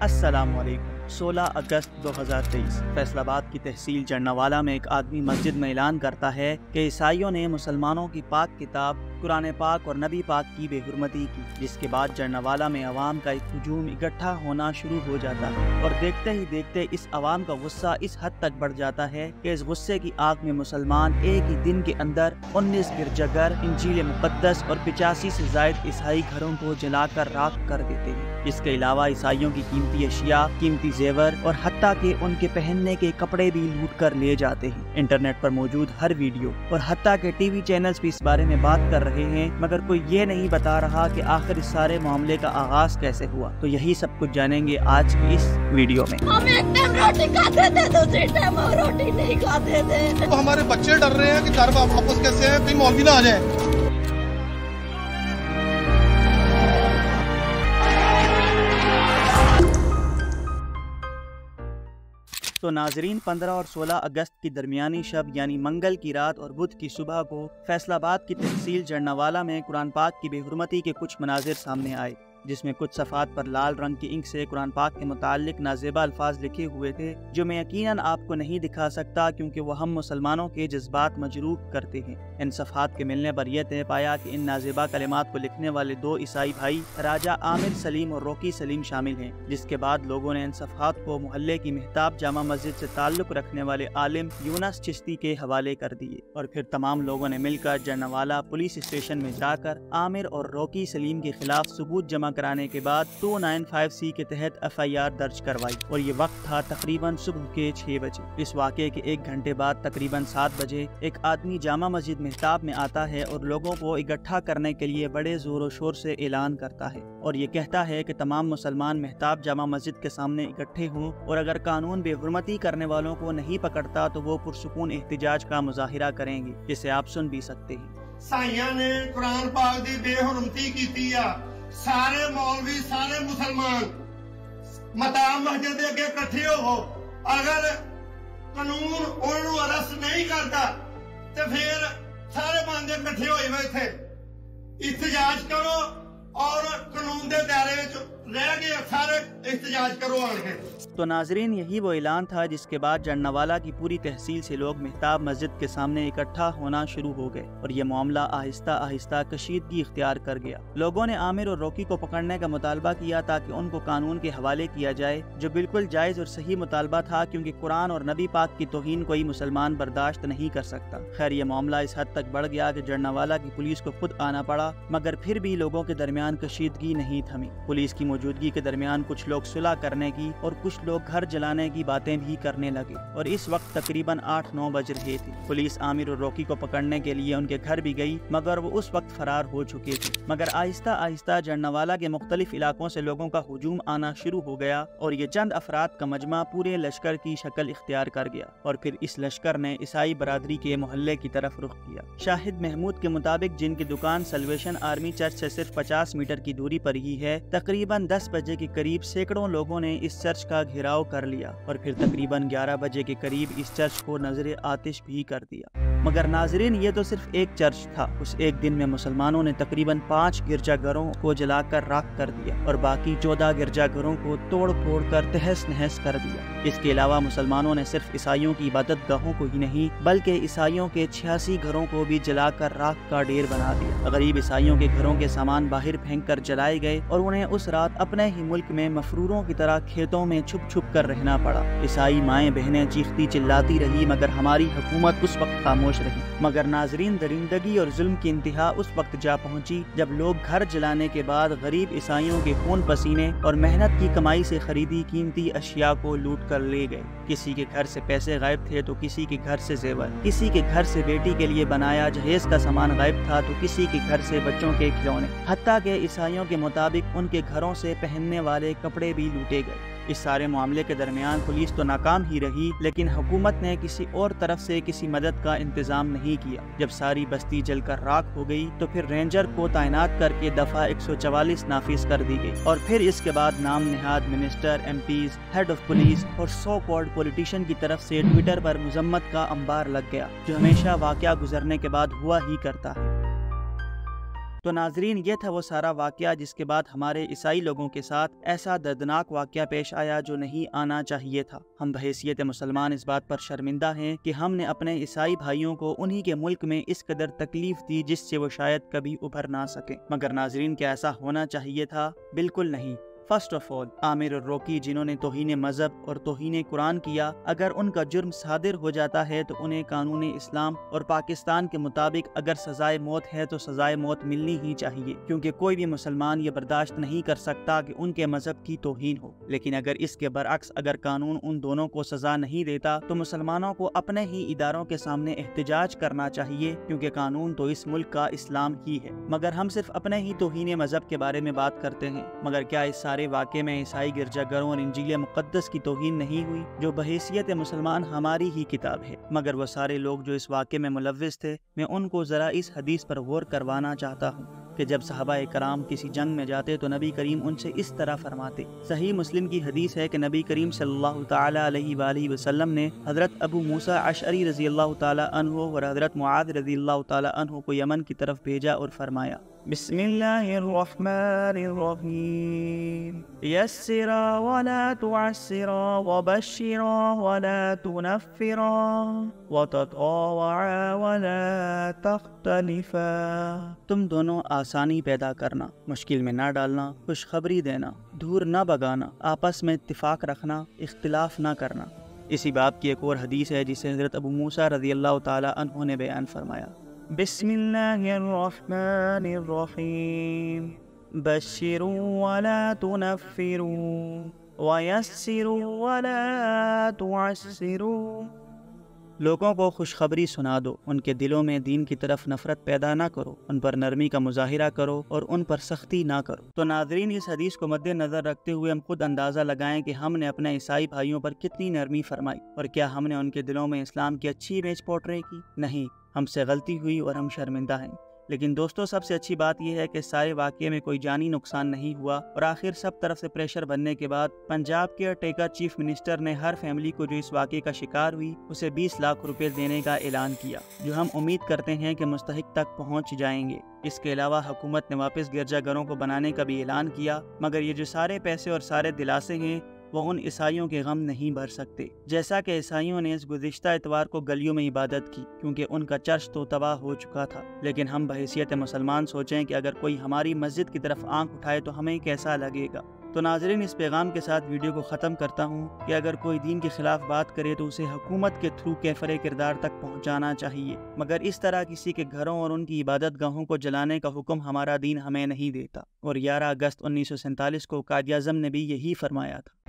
अस्सलामुअलैकुम। 16 अगस्त 2023 फैसलाबाद की तहसील जर्नावाला में एक आदमी मस्जिद में ऐलान करता है कि ईसाइयों ने मुसलमानों की पाक किताब कुरान पाक और नबी पाक की बेहुरमती की, जिसके बाद जर्नावाला में अवाम का एक हुजूम इकट्ठा होना शुरू हो जाता है और देखते ही देखते इस अवाम का गुस्सा इस हद तक बढ़ जाता है कि इस गुस्से की आग में मुसलमान एक ही दिन के अंदर 19 गिरजाघर, इंजील मुक़द्दस और 85 से ज़ायद ईसाई घरों को जलाकर राख कर देते हैं। इसके अलावा ईसाइयों की कीमती अशिया, कीमती जेवर और हत्ता के उनके पहनने के कपड़े भी लूट कर ले जाते हैं। इंटरनेट पर मौजूद हर वीडियो और हत्ता के टीवी चैनल्स भी इस बारे में बात कर रहे हैं, मगर कोई ये नहीं बता रहा कि आखिर इस सारे मामले का आगाज कैसे हुआ। तो यही सब कुछ जानेंगे आज की इस वीडियो में। हम एक टाइम रोटी खाते थे, दूसरी टाइम रोटी नहीं खाते थे। तो हमारे बच्चे डर रहे हैं कि घर वापस कैसे है, कहीं मौलवी ना आ जाए। तो नाजरीन, 15 और 16 अगस्त की दरमियानी शब यानी मंगल की रात और बुध की सुबह को फैसलाबाद की तहसील जर्नावाला में कुरान पाक की बेहुरमती के कुछ मनाजिर सामने आए, जिसमें कुछ सफ़ात पर लाल रंग की इंक से कुरान पाक के मुताल्लिक नाज़ेबा अल्फाज लिखे हुए थे, जो मैं यकीनन आपको नहीं दिखा सकता क्योंकि वह हम मुसलमानों के जज्बात मजरूह करते हैं। इन सफ़ात के मिलने पर यह तय पाया कि इन नाज़ेबा कलिमात को लिखने वाले दो ईसाई भाई राजा आमिर सलीम और रोकी सलीम शामिल हैं। जिसके बाद लोगों ने इन सफ़ात को मोहल्ले की मेहताब जामा मस्जिद से ताल्लुक़ रखने वाले आलिम यूनस चिश्ती के हवाले कर दिए और फिर तमाम लोगों ने मिलकर जर्नावाला पुलिस स्टेशन में जाकर आमिर और रोकी सलीम के खिलाफ सबूत जमा कराने के बाद 295C के तहत FIR दर्ज करवाई और ये वक्त था तकरीबन सुबह के 6 बजे। इस वाक़े के 1 घंटे बाद तकरीबन 7 बजे एक आदमी जामा मस्जिद मेहताब में आता है और लोगों को इकट्ठा करने के लिए बड़े जोर शोर से ऐलान करता है और ये कहता है कि तमाम मुसलमान मेहताब जामा मस्जिद के सामने इकट्ठे हों और अगर कानून बेहुरमती करने वालों को नहीं पकड़ता तो वो पुरसुकून एहतिजाज का मुजाहिरा करेंगे, जिसे आप सुन भी सकते हैं। साइयां ने कुरान पाक दी बेहुरमती कीती आ। सारे मौलवी, सारे मुसलमान मताब मस्जिद दे अगे इकट्ठे हो। अगर कानून उन्होंने अरेस्ट नहीं करता तो फिर सारे बंदे इकट्ठे होए हुए थे, एहतजाज करो और कानून के दायरे रह गए, सारे एहतजाज करो आगे। तो नाजरीन, यही वो ऐलान था जिसके बाद जर्नावाला की पूरी तहसील से लोग मेहताब मस्जिद के सामने इकट्ठा होना शुरू हो गए और ये मामला आहिस्ता आहिस्ता कशीदगी इख्तियार कर गया। लोगों ने आमिर और रोकी को पकड़ने का मुतालबा किया ताकि उनको कानून के हवाले किया जाए, जो बिल्कुल जायज़ और सही मुतालबा था क्योंकि कुरान और नबी पाक की तौहीन कोई मुसलमान बर्दाश्त नहीं कर सकता। खैर, ये मामला इस हद तक बढ़ गया कि जर्नावाला की पुलिस को खुद आना पड़ा, मगर फिर भी लोगों के दरमियान कशीदगी नहीं थमी। पुलिस की मौजूदगी के दरमियान कुछ लोग सुलह करने की और कुछ लोग घर जलाने की बातें भी करने लगे और इस वक्त तकरीबन 8-9 बज रहे थे। पुलिस आमिर और रोकी को पकड़ने के लिए उनके घर भी गई, मगर वो उस वक्त फरार हो चुके थे। मगर आहिस्ता आहिस्ता जर्नावाला के मुख्तलिफ इलाकों से लोगों का हुजूम आना शुरू हो गया और ये चंद अफराद का मजमा पूरे लश्कर की शक्ल इख्तियार कर गया और फिर इस लश्कर ने ईसाई बरादरी के मोहल्ले की तरफ रुख किया। शाहिद महमूद के मुताबिक, जिनकी दुकान सल्वेशन आर्मी चर्च से सिर्फ 50 मीटर की दूरी पर ही है, तकरीबन 10 बजे के करीब सैकड़ों लोगों ने इस चर्च का घेराव कर लिया और फिर तकरीबन 11 बजे के करीब इस चर्च को नजर आतिश भी कर दिया। मगर नाजरीन, ये तो सिर्फ एक चर्च था। उस एक दिन में मुसलमानों ने तकरीबन 5 गिरजाघरों को जलाकर राख कर दिया और बाकी 14 गिरजाघरों को तोड़ फोड़ कर तहस नहस कर दिया। इसके अलावा मुसलमानों ने सिर्फ ईसाइयों की इबादत गाहों को ही नहीं बल्कि ईसाइयों के 86 घरों को भी जलाकर राख का ढेर बना दिया। गरीब ईसाइयों के घरों के सामान बाहर फेंक कर जलाए गए और उन्हें उस रात अपने ही मुल्क में मफरूरों की तरह खेतों में छुप छुप कर रहना पड़ा। ईसाई माएँ बहनें चीखती चिल्लाती रही, मगर हमारी हुकूमत उस वक्त खामोश रही। मगर नाजरीन, दरिंदगी और जुल्म की इंतहा उस वक्त जा पहुंची जब लोग घर जलाने के बाद गरीब ईसाइयों के खून पसीने और मेहनत की कमाई से खरीदी कीमती अशिया को लूट कर ले गए। किसी के घर से पैसे गायब थे तो किसी के घर से जेवर, किसी के घर से बेटी के लिए बनाया जहेज का सामान गायब था तो किसी के घर से बच्चों के खिलौने, हत्ता के ईसाइयों के मुताबिक उनके घरों से पहनने वाले कपड़े भी लूटे गए। इस सारे मामले के दरमियान पुलिस तो नाकाम ही रही, लेकिन हुकूमत ने किसी और तरफ से किसी मदद का इंतजाम नहीं किया। जब सारी बस्ती जलकर राख हो गई तो फिर रेंजर को तैनात करके दफा 144 नाफिज कर दी गई और फिर इसके बाद नाम निहाद minister, MPs, head of police और सो कॉल्ड पॉलिटिशियन की तरफ से ट्विटर पर मजम्मत का अंबार लग गया, जो हमेशा वाकया गुजरने के बाद हुआ ही करता है। تو ناظرین، یہ تھا وہ سارا واقعہ جس کے بعد ہمارے عیسائی لوگوں کے ساتھ ایسا دردناک واقعہ پیش آیا جو نہیں آنا چاہیے تھا۔ ہم بحیثیت مسلمان اس بات پر شرمندہ ہیں کہ ہم نے اپنے عیسائی بھائیوں کو انہی کے ملک میں اس قدر تکلیف دی جس سے وہ شاید کبھی ابھر نہ سکیں۔ مگر ناظرین، کیا ایسا ہونا چاہیے تھا؟ بالکل نہیں۔ فرسٹ آف آل، عامر اور روکی جنہوں نے توہین مذہب اور توہین قرآن کیا، اگر ان کا جرم صادر ہو جاتا ہے تو انہیں قانون اسلام اور پاکستان کے مطابق اگر سزائے موت ہے تو سزائے موت ملنی ہی چاہیے، کیونکہ کوئی بھی مسلمان یہ برداشت نہیں کر سکتا کہ ان کے مذہب کی توہین ہو۔ لیکن اگر اس کے برعکس اگر قانون ان دونوں کو سزا نہیں دیتا تو مسلمانوں کو اپنے ہی اداروں کے سامنے احتجاج کرنا چاہیے، کیونکہ قانون تو اس ملک کا اسلام ہی ہے۔ مگر ہم صرف اپنے ہی توہین مذہب کے بارے میں بات کرتے ہیں، مگر کیا اس سارے واقعے میں عیسائی گرجا گھروں اور انجیل مقدس کی توہین نہیں ہوئی، جو بحیثیت مسلمان ہماری ہی کتاب ہے؟ مگر وہ سارے لوگ جو اس واقعے میں ملوث تھے، میں ان کو ذرا اس حدیث پر غور کروانا چاہتا ہوں کہ جب صحابہ کرام کسی جنگ میں جاتے تو نبی کریم ان سے اس طرح فرماتے۔ صحیح مسلم کی حدیث ہے کہ نبی کریم صلی اللہ تعالی علیہ وآلہ وسلم نے حضرت ابو موسیٰ اشعری رضی اللہ تعالی عنہ اور حضرت معاذ رضی اللہ تعالی عنہ کو یمن کی طرف بھیجا اور فرمایا، بسم اللہ الرحمن الرحیم، یسرا ولا تعسرا وبشرا ولا تنفرا وتطاوعا ولا تختلفا۔ تم دونوں آسانی پیدا کرنا، مشکل میں نہ ڈالنا، خوشخبری دینا، دور نہ بگانا، آپس میں اتفاق رکھنا، اختلاف نہ کرنا۔ اسی باب کی ایک اور حدیث ہے جسے حضرت ابو موسیٰ رضی اللہ تعالی عنہ نے بیان فرمایا، بسم اللہ الرحمن الرحیم، بشروا ولا تنفروا ویسروا ولا تعسروا۔ لوگوں کو خوشخبری سنا دو، ان کے دلوں میں دین کی طرف نفرت پیدا نہ کرو، ان پر نرمی کا مظاہرہ کرو اور ان پر سختی نہ کرو۔ تو ناظرین، اس حدیث کو مد نظر رکھتے ہوئے ہم خود اندازہ لگائیں کہ ہم نے اپنے عیسائی بھائیوں پر کتنی نرمی فرمائی، اور کیا ہم نے ان کے دلوں میں اسلام کی اچھی امیج پورٹرے کی؟ نہیں، ہم سے غلطی ہوئی اور ہم شرمندہ ہیں۔ لیکن دوستو، سب سے اچھی بات یہ ہے کہ سارے واقعے میں کوئی جانی نقصان نہیں ہوا، اور آخر سب طرف سے پریشر بننے کے بعد پنجاب کے ٹیکر چیف منسٹر نے ہر فیملی کو جو اس واقعے کا شکار ہوئی اسے 20 لاکھ روپے دینے کا اعلان کیا، جو ہم امید کرتے ہیں کہ مستحق تک پہنچ جائیں گے۔ اس کے علاوہ حکومت نے واپس گرجا گھروں کو بنانے کا بھی اعلان کیا، مگر یہ جو سارے پیسے اور سارے دلاسے ہیں وہ ان عیسائیوں کے غم نہیں بھر سکتے، جیسا کہ عیسائیوں نے اس گزشتہ اتوار کو گلیوں میں عبادت کی، کیونکہ ان کا چرچ تو تباہ ہو چکا تھا۔ لیکن ہم بحیثیت مسلمان سوچیں کہ اگر کوئی ہماری مسجد کی طرف آنکھ اٹھائے تو ہمیں کیسا لگے گا۔ تو ناظرین، اس پیغام کے ساتھ ویڈیو کو ختم کرتا ہوں کہ اگر کوئی دین کے خلاف بات کرے تو اسے حکومت کے تھرو کیفر کردار تک پہنچانا چاہیے، مگر اس طرح کسی کے گھروں اور ان کی عبادت گاہوں کو جلانے کا حکم ہمارا دین ہمیں نہیں دیتا۔ اور 11 اگست 1947 کو قائد اعظم نے بھی یہی فرمایا تھا۔